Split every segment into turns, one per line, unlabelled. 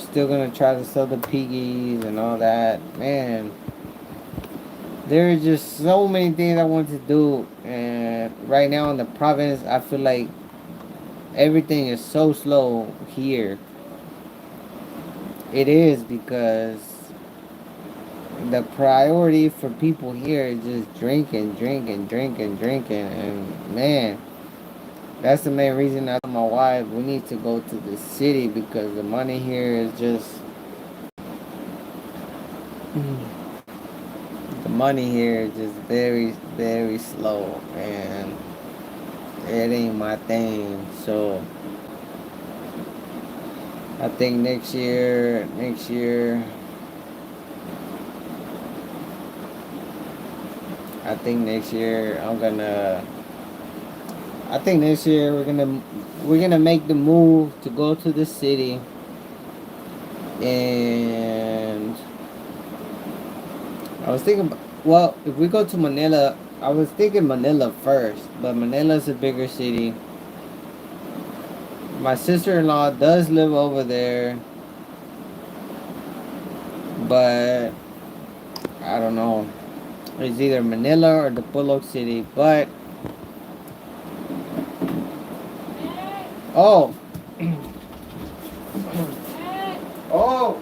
still gonna try to sell the piggies and all that. Man, there are just so many things I want to do, and right now in the province, I feel like everything is so slow here. It is because the priority for people here is just drinking, drinking, drinking, drinking, and man, that's the main reason I told my wife we need to go to the city because the money here is just the money here is just very, very slow, and it ain't my thing. So I think I think next year I'm gonna. I think next year we're gonna make the move to go to the city, and I was thinking. Well, if we go to Manila, I was thinking Manila first, but Manila's a bigger city. My sister-in-law does live over there, but I don't know. It's either Manila or the Bullock City, but oh, oh.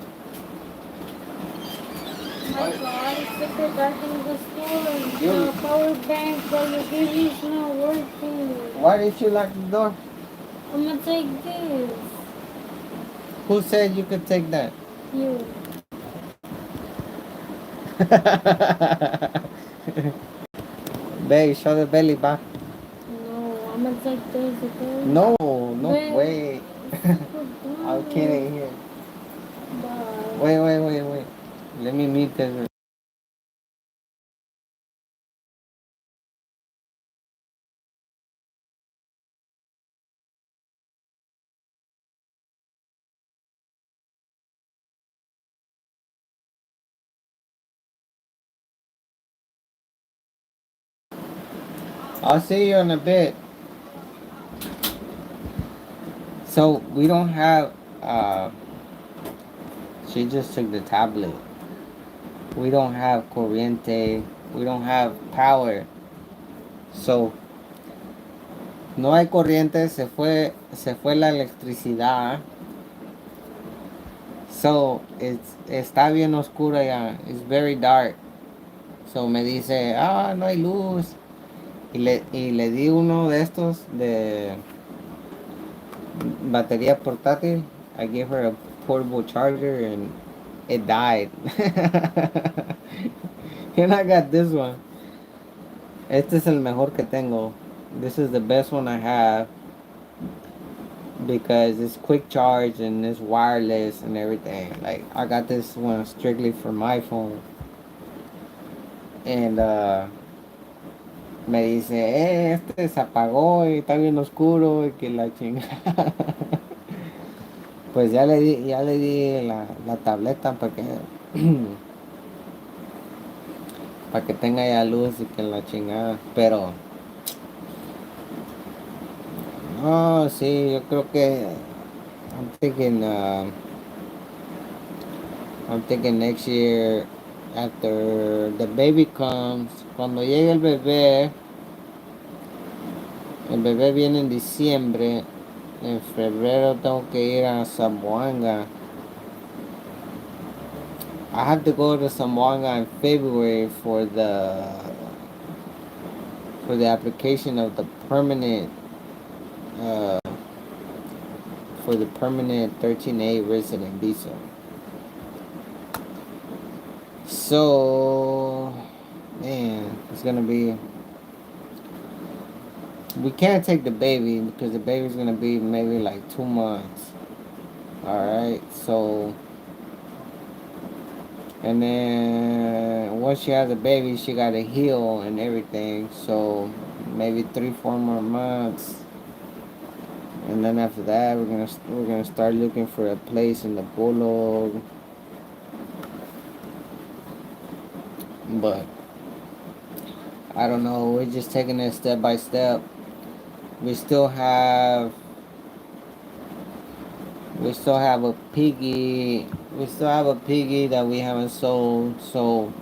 My God, it's super dark in the store.
You,
The power bank that you gave me is not working.
why didn't you lock the door?
I'm gonna take this.
Who said you could take that?
You.
Babe, show the belly, ba?
No, I'm gonna take this, okay?
No, no,
Babe,
wait.
it's super
I'm
dark.
kidding here.
Bye.
Wait. Let me meet this. I'll see you in a bit. So we don't have. She just took the tablet. We don't have corriente. We don't have power. So no hay corriente. Se fue la electricidad. So está bien oscuro ya. It's very dark. So me dice, no hay luz. Y le di uno de estos de batería portátil. I gave her a portable charger and it died. And I got this one. Este es el mejor que tengo. This is the best one I have because it's quick charge and it's wireless and everything. Like I got this one strictly for my phone. And me dice, este se apagó y está bien oscuro y que la chingada. Pues ya le di la tableta para que para que tenga ya luz y que la chingada. Pero no, sí, yo creo que I'm thinking I'm thinking next year after the baby comes, cuando llegue el bebé viene en diciembre, en febrero tengo que ir a Zamboanga. I have to go to Zamboanga in February for the application of the permanent uh, for the permanent 13A resident visa. So, man, it's gonna be. We can't take the baby because the baby's gonna be maybe like 2 months. All right, so and then once she has a baby, she gotta heal and everything. So maybe 3, 4 more months, and then after that, we're gonna start looking for a place in the Polo. But I don't know. We're just taking it step by step. We still have We still have a piggy. We still have a piggy that we haven't sold. So